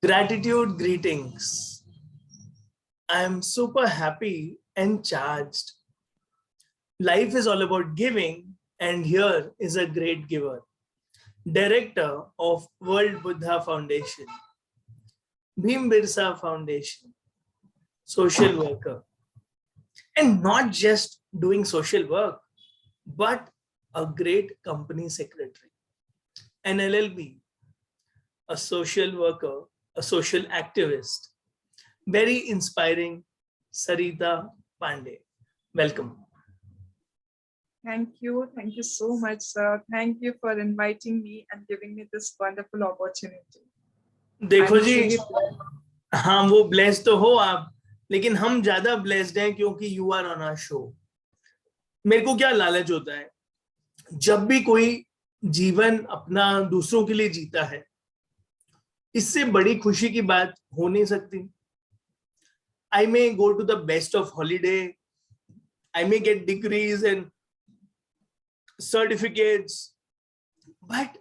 Gratitude greetings. I am super happy and charged. Life is all about giving, and here is a great giver. Director of World Buddha Foundation, Bhim Birsa Foundation, social worker, and not just doing social work, but a great company secretary, an LLB, a social worker, a social activist. Very inspiring, Sarita Pandey. Welcome. Thank you so much, sir. Thank you for inviting me and giving me this wonderful opportunity. देखो जी, हाँ वो blessed तो हो आप, लेकिन हम ज्यादा blessed हैं क्योंकि you are on our show. मेरे को क्या लालच होता है, जब भी कोई जीवन अपना दूसरों के लिए जीता है, इससे बड़ी खुशी की बात हो नहीं सकती. I may go to the best of holiday, I may get degrees and certificates, but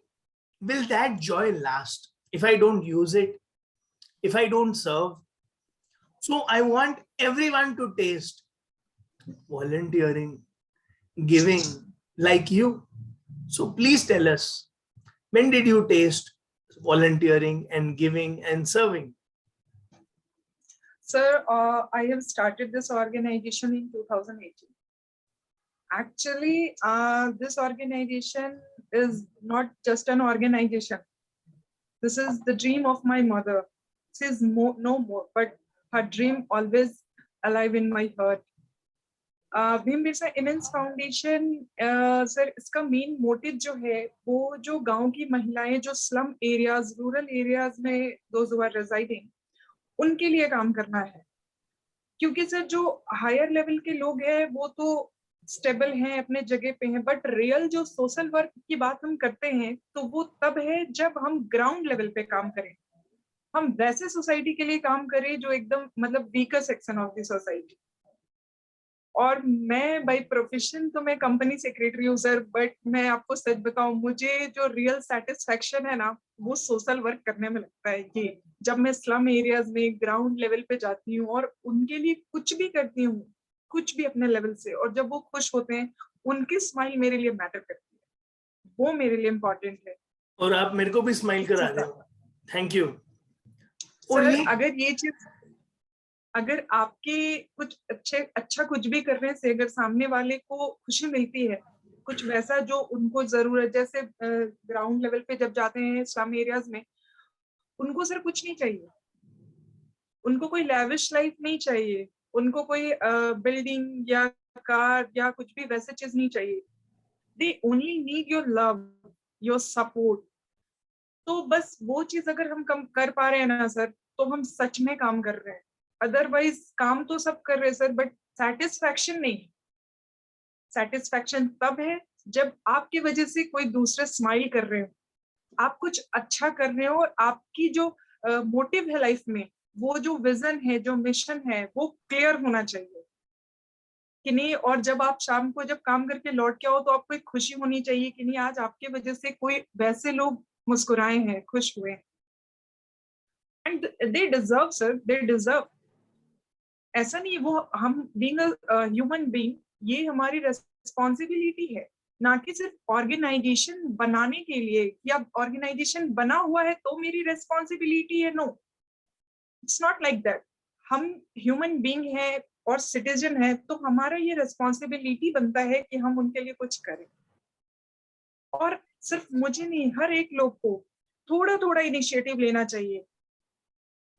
will that joy last if I don't use it, if I don't serve? So I want everyone to taste volunteering, giving like you. So please tell us, when did you taste volunteering and giving and serving? Sir, I have started this organization in 2018. Actually, this organization is not just an organization. This is the dream of my mother. She is no more, but her dream always alive in my heart. Bhim Birsa immense foundation sir, इसका main motive जो है वो जो गांव की महिलाएं जो slum areas, rural areas में दोज हु आर रेजिडिंग, उनके लिए काम करना है. क्योंकि सर जो हायर लेवल के लोग हैं वो तो स्टेबल हैं, अपने जगह पे हैं, बट रियल जो सोशल वर्क की बात हम करते हैं तो वो तब है जब हम ग्राउंड लेवल पे काम करें, हम वैसे सोसाइटी के लिए काम करें जो एकदम मतलब weaker section of the society. और मैं बाय प्रोफेशन तो मैं कंपनी सेक्रेटरी हूँ सर, बट मैं आपको सच बताऊं, मुझे जो रियल सेटिस्फेक्शन है ना वो सोशल वर्क करने में लगता है. ये जब मैं स्लम एरियाज में ग्राउंड लेवल पे जाती हूँ और उनके लिए कुछ भी करती हूँ, कुछ भी अपने लेवल से, और जब वो खुश होते हैं, उनकी स्माइल मेरे लिए मैटर करती है, वो मेरे लिए इम्पोर्टेंट है. और आप मेरे को भी स्माइल करा रहे हो, थैंक यू. सर अगर ये चीज, अगर आपके कुछ अच्छा कुछ भी करने से अगर सामने वाले को खुशी मिलती है, कुछ वैसा जो उनको जरूरत, जैसे ग्राउंड लेवल पे जब जाते हैं स्लम एरियाज में, उनको सर कुछ नहीं चाहिए, उनको कोई लैविश लाइफ नहीं चाहिए, उनको कोई बिल्डिंग या कार या कुछ भी वैसे चीज नहीं चाहिए. They only need your love, your support. तो बस वो चीज अगर हम कम कर पा रहे हैं ना सर, तो हम सच में काम कर रहे हैं. अदरवाइज काम तो सब कर रहे हैं सर, बट सेटिस्फैक्शन नहीं. सेटिस्फैक्शन तब है जब आपकी वजह से कोई दूसरे स्माइल कर रहे हो, आप कुछ अच्छा कर रहे हो, और आपकी जो मोटिव है लाइफ में, वो जो विजन है, जो मिशन है, वो क्लियर होना चाहिए कि नहीं. और जब आप शाम को जब काम करके लौट के आओ तो आपको एक खुशी होनी चाहिए कि नहीं, आज आपके वजह से कोई वैसे लोग मुस्कुराए हैं, खुश हुए हैं. And they deserve sir, they deserve. ऐसा नहीं, वो हम बीइंग अ ह्यूमन बीइंग, ये हमारी रिस्पॉन्सिबिलिटी है, ना कि सिर्फ ऑर्गेनाइजेशन बनाने के लिए, या ऑर्गेनाइजेशन बना हुआ है तो मेरी रिस्पॉन्सिबिलिटी है. No, it's not like that. हम ह्यूमन बीइंग है और सिटीजन है, तो हमारा ये रिस्पॉन्सिबिलिटी बनता है कि हम उनके लिए कुछ करें. और सिर्फ मुझे नहीं, हर एक लोग को थोड़ा थोड़ा इनिशिएटिव लेना चाहिए.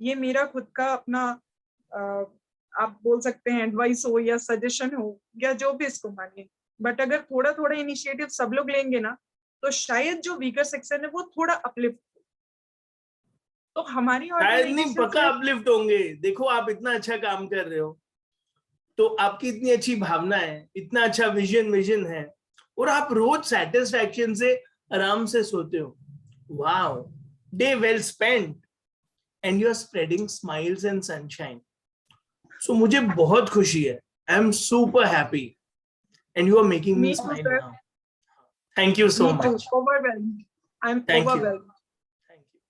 ये मेरा खुद का अपना आप बोल सकते हैं एडवाइस हो या सजेशन हो या जो भी इसको मानिए, बट अगर थोड़ा थोड़ा इनिशिएटिव सब लोग लेंगे ना, तो शायद जो वीकर सेक्शन है वो थोड़ा अपलिफ्ट. तो हमारी नहीं, पक्का अपलिफ्ट होंगे. देखो आप इतना अच्छा काम कर रहे हो, तो आपकी इतनी अच्छी भावना है, इतना अच्छा विजन है, और आप रोज सेटिस्फैक्शन से आराम से सोते हो. Wow, day well spent, and you are spreading smiles and sunshine. So मुझे बहुत खुशी है. I am super happy and you are making me smile now. Thank you so much. Overwhelmed. I am overwhelmed. Thank you.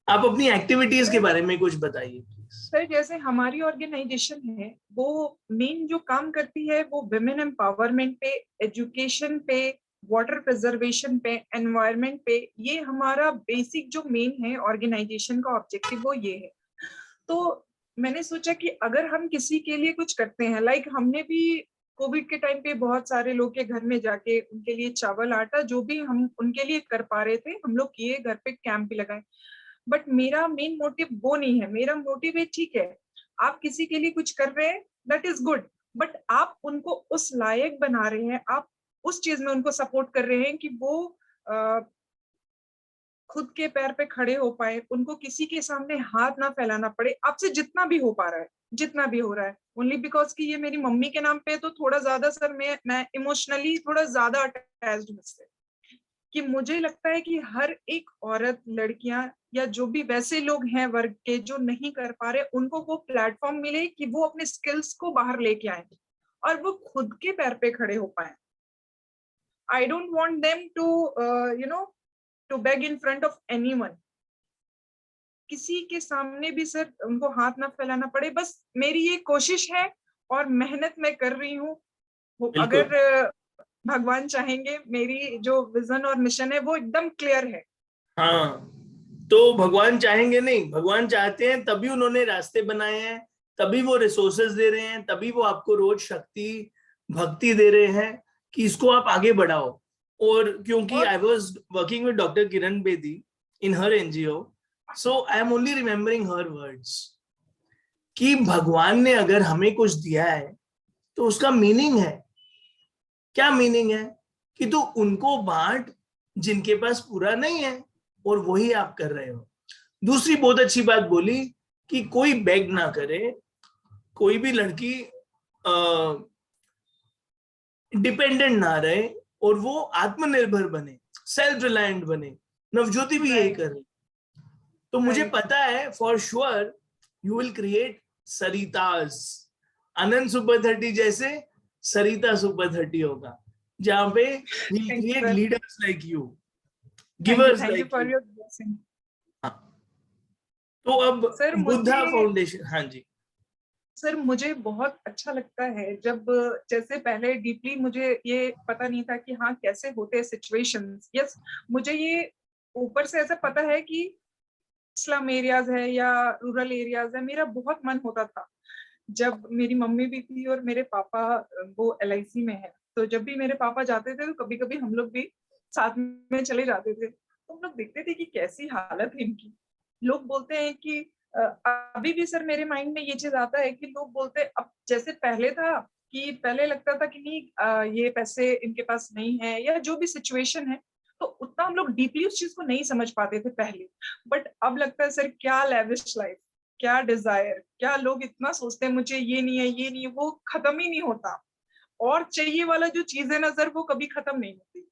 आप अपनी activities के बारे में कुछ बताइए प्लीज। सर जैसे हमारी ऑर्गेनाइजेशन है वो मेन जो काम करती है वो विमेन एम्पावरमेंट पे, एजुकेशन पे, वाटर प्रिजर्वेशन पे, एनवायरनमेंट पे, ये हमारा बेसिक जो मेन है ऑर्गेनाइजेशन का ऑब्जेक्टिव वो ये है। तो मैंने सोचा कि अगर हम किसी के लिए कुछ करते हैं, लाइक हमने भी कोविड के टाइम पे बहुत सारे लोग के घर में जाके उनके लिए चावल आटा जो भी हम उनके लिए कर पा रहे थे हम लोग किए, घर पे कैंप भी लगाए। बट मेरा मेन मोटिव वो नहीं है। मेरा मोटिव है ठीक है आप किसी के लिए कुछ कर रहे हैं, दैट इज गुड, बट आप उनको उस लायक बना रहे हैं, आप उस चीज में उनको सपोर्ट कर रहे हैं कि वो खुद के पैर पे खड़े हो पाए, उनको किसी के सामने हाथ ना फैलाना पड़े, आपसे जितना भी हो पा रहा है, जितना भी हो रहा है। ओनली बिकॉज कि ये मेरी मम्मी के नाम पे, तो थोड़ा ज्यादा सर मैं इमोशनली थोड़ा ज्यादा अटैच्ड हूँ इससे, कि मुझे लगता है कि हर एक औरत, लड़कियां या जो भी वैसे लोग हैं वर्ग के जो नहीं कर पा रहे, उनको वो प्लेटफॉर्म मिले कि वो अपने स्किल्स को बाहर लेके आए और वो खुद के पैर पे खड़े हो पाए। I don't want them to to beg in front of anyone. किसी के सामने भी सर उनको हाथ ना फैलाना पड़े, बस मेरी ये कोशिश है और मेहनत मैं कर रही हूँ। बिल्कुल। अगर भगवान चाहेंगे, मेरी जो विजन और मिशन है वो एकदम क्लियर है। हाँ, तो भगवान चाहेंगे नहीं, भगवान चाहते हैं तभी उन्होंने रास्ते बनाए हैं, तभी वो रिसोर्सेज दे रहे हैं, तभी वो आपको रोज शक्ति भक्ति दे रहे हैं कि इसको आप आगे बढ़ाओ। और क्योंकि और I was working with doctor Kiran Bedi in her NGO, so I am only remembering her words कि भगवान ने अगर हमें कुछ दिया है तो उसका मीनिंग है। क्या मीनिंग है? कि तू उनको बांट जिनके पास पूरा नहीं है, और वही आप कर रहे हो। दूसरी बहुत अच्छी बात बोली कि कोई बेग ना करे, कोई भी लड़की डिपेंडेंट ना रहे और वो आत्मनिर्भर बने, सेल्फ रिलायंट बने। नवज्योति भी यही कर रही। तो मुझे पता है for sure you will create Saritas, Anant super 30 जैसे सरिता सुपर 30 होगा, जहां पे we'll create leaders like you, givers thank you like for you। Your blessing. तो अब सर बुद्धा मुझे फाउंडेशन, हाँ जी। सर मुझे बहुत अच्छा लगता है जब, जैसे पहले डीपली मुझे ये पता नहीं था कि हाँ कैसे होते हैं सिचुएशंस। यस, मुझे ये ऊपर से ऐसा पता है कि स्लम एरियाज है या रूरल एरियाज है, मेरा बहुत मन होता था। जब मेरी मम्मी भी थी और मेरे पापा वो LIC में है, तो जब भी मेरे पापा जाते थे तो कभी कभी हम लोग भी साथ में चले जाते थे, तो हम लोग देखते थे कि कैसी हालत है इनकी। लोग बोलते हैं कि अभी भी सर मेरे माइंड में ये चीज आता है कि लोग बोलते हैं, अब जैसे पहले था कि पहले लगता था कि नहीं ये पैसे इनके पास नहीं है या जो भी सिचुएशन है, तो उतना हम लोग डीपली उस चीज को नहीं समझ पाते थे पहले। बट अब लगता है सर क्या लेविश लाइफ, क्या डिजायर, क्या लोग इतना सोचते हैं मुझे ये नहीं है ये नहीं है, वो खत्म ही नहीं होता। और चाहिए वाला जो चीज है ना सर वो कभी खत्म नहीं होती।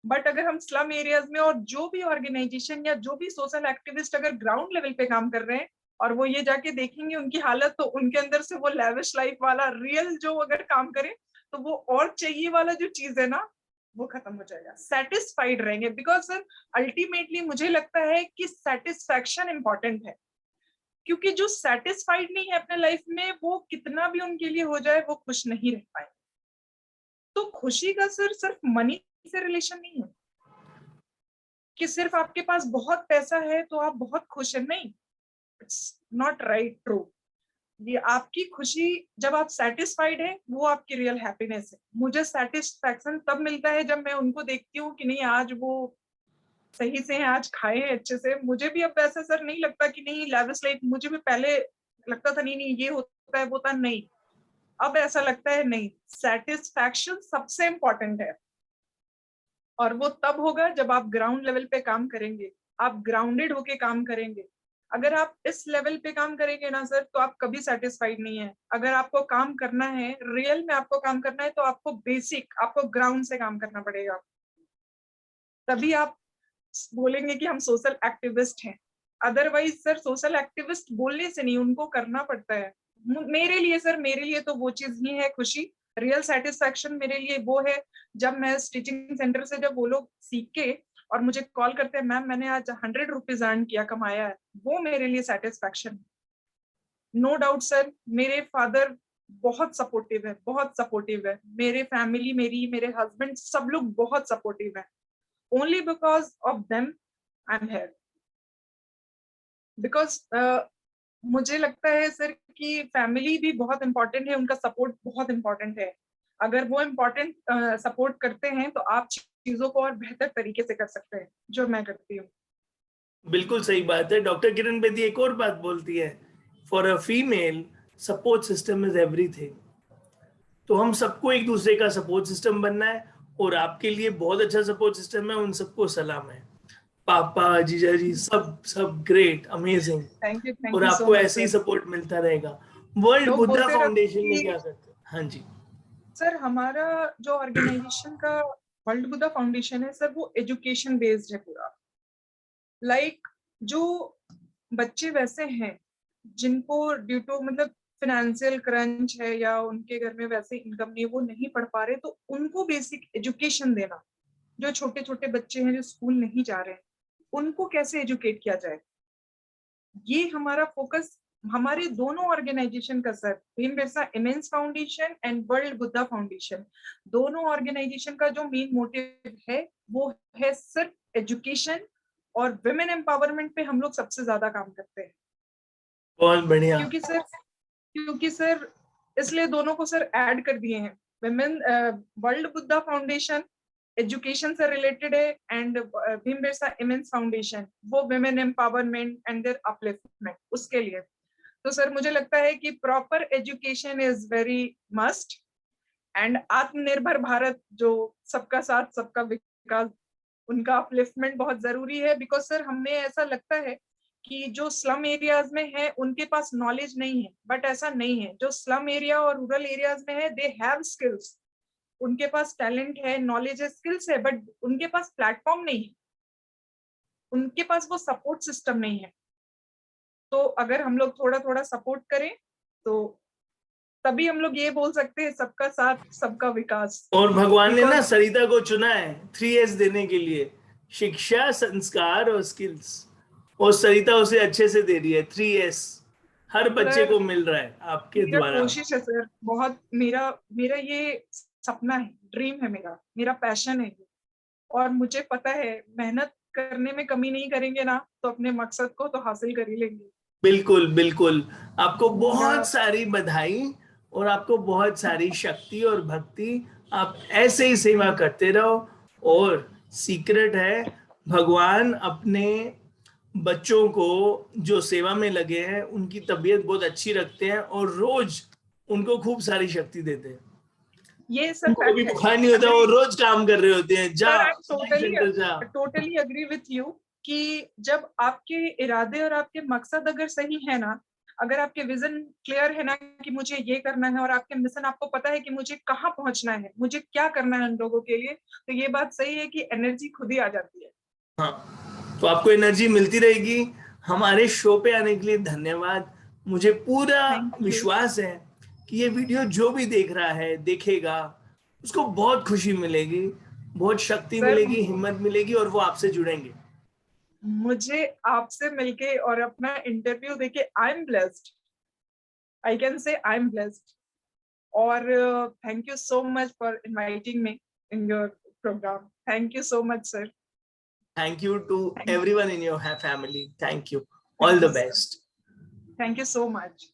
बट अगर हम स्लम एरियाज में और जो भी ऑर्गेनाइजेशन या जो भी सोशल एक्टिविस्ट अगर ग्राउंड लेवल पे काम कर रहे हैं और वो ये जाके देखेंगे उनकी हालत, तो उनके अंदर से वो लेविश लाइफ वाला रियल जो अगर काम करे, तो वो और चाहिए वाला जो चीज है ना वो खत्म हो जाएगा, सेटिस्फाइड रहेंगे। बिकॉज सर अल्टीमेटली मुझे लगता है कि सेटिस्फैक्शन इंपॉर्टेंट है, क्योंकि जो सेटिस्फाइड नहीं है अपने लाइफ में वो कितना भी उनके लिए हो जाए वो खुश नहीं रह पाए। तो खुशी का सर सिर्फ मनी से रिलेशन नहीं है कि सिर्फ आपके पास बहुत पैसा है तो आप बहुत खुश है, नहीं, इट्स नॉट राइट ट्रू। ये आपकी खुशी जब आप सेटिस्फाइड है वो आपकी रियल हैप्पीनेस है। मुझे सेटिस्फैक्शन तब मिलता है जब मैं उनको देखती हूँ कि नहीं आज वो सही से हैं, आज खाए हैं अच्छे से। मुझे भी अब वैसा सर नहीं लगता कि नहीं लैविश लाइफ, मुझे भी पहले लगता था नहीं नहीं ये होता है वो था, नहीं अब ऐसा लगता है नहीं, सेटिस्फैक्शन सबसे इंपॉर्टेंट है। और वो तब होगा जब आप ग्राउंड लेवल पे काम करेंगे, आप ग्राउंडेड होके काम करेंगे। अगर आप इस लेवल पे काम करेंगे ना सर तो आप कभी सेटिस्फाइड नहीं है। अगर आपको काम करना है, रियल में आपको काम करना है, तो आपको बेसिक, आपको ग्राउंड से काम करना पड़ेगा, तभी आप बोलेंगे कि हम सोशल एक्टिविस्ट हैं। अदरवाइज सर सोशल एक्टिविस्ट बोलने से नहीं, उनको करना पड़ता है। मेरे लिए सर, मेरे लिए तो वो चीज ही है खुशी, रियल सेटिस्फैक्शन मेरे लिए वो है जब मैं स्टिचिंग सेंटर से जब वो लोग सीख के और मुझे कॉल करते हैं, मैम मैंने आज 100 रुपीज अर्न किया, कमाया है, वो मेरे लिए सेटिस्फैक्शन। नो डाउट सर, मेरे फादर बहुत सपोर्टिव है, बहुत सपोर्टिव है, मेरे फैमिली, मेरे हस्बैंड, सब लोग बहुत सपोर्टिव है। Only because of them I am here. Because मुझे लगता है सर कि फैमिली भी बहुत इंपॉर्टेंट है, उनका सपोर्ट बहुत इंपॉर्टेंट है। अगर वो इम्पोर्टेंट सपोर्ट करते हैं तो आप चीजों को और बेहतर तरीके से कर सकते हैं, जो मैं करती हूँ। बिल्कुल सही बात है। डॉक्टर किरण बेदी एक और बात बोलती है, for a female support system is everything. तो हम सबको एक दूसरे का सपोर्ट सिस्टम बनना है, और आपके लिए बहुत अच्छा सपोर्ट सिस्टम है, उन सबको सलाम है। पापा, जीजा जी, सब ग्रेट, अमेजिंग। थैंक और यू सो आपको मच ऐसे ही सर। सपोर्ट मिलता रहेगा। वर्ल्ड लोग बुद्धा बोलते रहते फाउंडेशन हैं में कि क्या करते हैं? हाँ जी सर हमारा जो ऑर्गेनाइजेशन का वर्ल्ड बुद्धा फाउंडेशन है सर, वो एजुकेशन बेस्ड है पूरा। लाइक जो बच्चे वैसे हैं जिनको ड्यू टू मतलब फाइनेंशियल क्रंच है या उनके घर में वैसे इनकम नहीं, वो नहीं पढ़ पा रहे, तो उनको बेसिक एजुकेशन देना। जो छोटे छोटे बच्चे हैं जो स्कूल नहीं जा रहे हैं, उनको कैसे एजुकेट किया जाए, ये हमारा फोकस हमारे दोनों ऑर्गेनाइजेशन का sir, Bhim Birsa immense foundation and world Buddha foundation, दोनों ऑर्गेनाइजेशन का जो मेन मोटिव है वो है सिर्फ एजुकेशन और विमेन एम्पावरमेंट पे हम लोग सबसे ज्यादा काम करते हैं। बहुत बढ़िया। क्योंकि सर इसलिए दोनों को सर ऐड कर दिए हैं। Women world Buddha foundation education से रिलेटेड है and Bhim Birsa immense foundation वो women empowerment and their upliftment, उसके लिए। तो सर मुझे लगता है कि proper education is very must and Atmanirbhar Bharat, जो सबका साथ सबका विकास, उनका अपलिफ्टमेंट बहुत जरूरी है। बिकॉज सर हमें ऐसा लगता है कि जो स्लम एरियाज में है उनके पास नॉलेज नहीं है, बट ऐसा नहीं है। जो स्लम एरिया और रूरल एरियाज में है, दे हैव स्किल्स, उनके पास टैलेंट है, नॉलेज है, स्किल्स है, बट उनके पास प्लेटफॉर्म नहीं है, उनके पास वो सपोर्ट सिस्टम नहीं है। तो अगर हम लोग थोड़ा थोड़ा सपोर्ट करें तो तभी हम लोग ये बोल सकते हैं सबका साथ सबका विकास। और भगवान ने ना Because सरिता को चुना है 3S देने के लिए, शिक्षा, संस्कार और स्किल्स, और सरिता उसे अच्छे से दे रही है। 3S हर बच्चे सर को मिल रहा है आपके मेरा द्वारा। कोशिश है सर, बहुत मेरा मेरा ये सपना है, ड्रीम है, मेरा पैशन है। और मुझे पता है मेहनत करने में कमी नहीं करेंगे ना तो अपने मकसद को तो हासिल कर ही लेंगे। बिल्कुल बिल्कुल। आपको मेरा बहुत सारी बधाई और आपको बहुत सारी शक्ति और भक्ति। आप ऐसे ही सेवा करते रहो। और सीक्रेट है, भगवान अपने बच्चों को जो सेवा में लगे हैं उनकी तबीयत बहुत अच्छी रखते हैं और रोज उनको खूब सारी शक्ति देते हैं। ये सर उनको कभी फैक्ट है। बुखार नहीं होता, वो रोज काम कर रहे होते हैं। जा सर आई सिलाई सेंटर जा। टोटली अग्री विथ यू कि जब आपके इरादे और आपके मकसद अगर सही है ना, अगर आपके विजन क्लियर है ना कि मुझे ये करना है, और आपके मिशन आपको पता है कि मुझे कहाँ पहुंचना है, मुझे क्या करना है उन लोगों के लिए, तो ये बात सही है कि एनर्जी खुद ही आ जाती है। हाँ, तो आपको एनर्जी मिलती रहेगी। हमारे शो पे आने के लिए धन्यवाद। मुझे पूरा थैंक यू विश्वास है कि ये वीडियो जो भी देख रहा है, देखेगा, उसको बहुत खुशी मिलेगी, बहुत शक्ति सर। मिलेगी, हिम्मत मिलेगी, और वो आपसे जुड़ेंगे। मुझे आपसे मिलके और अपना इंटरव्यू देके I am blessed, I can say I am blessed. और thank you so much for inviting me in your programme. Thank you so much sir. Thank you to thank everyone in your family. Thank you. All thank the you sir, best. Thank you so much.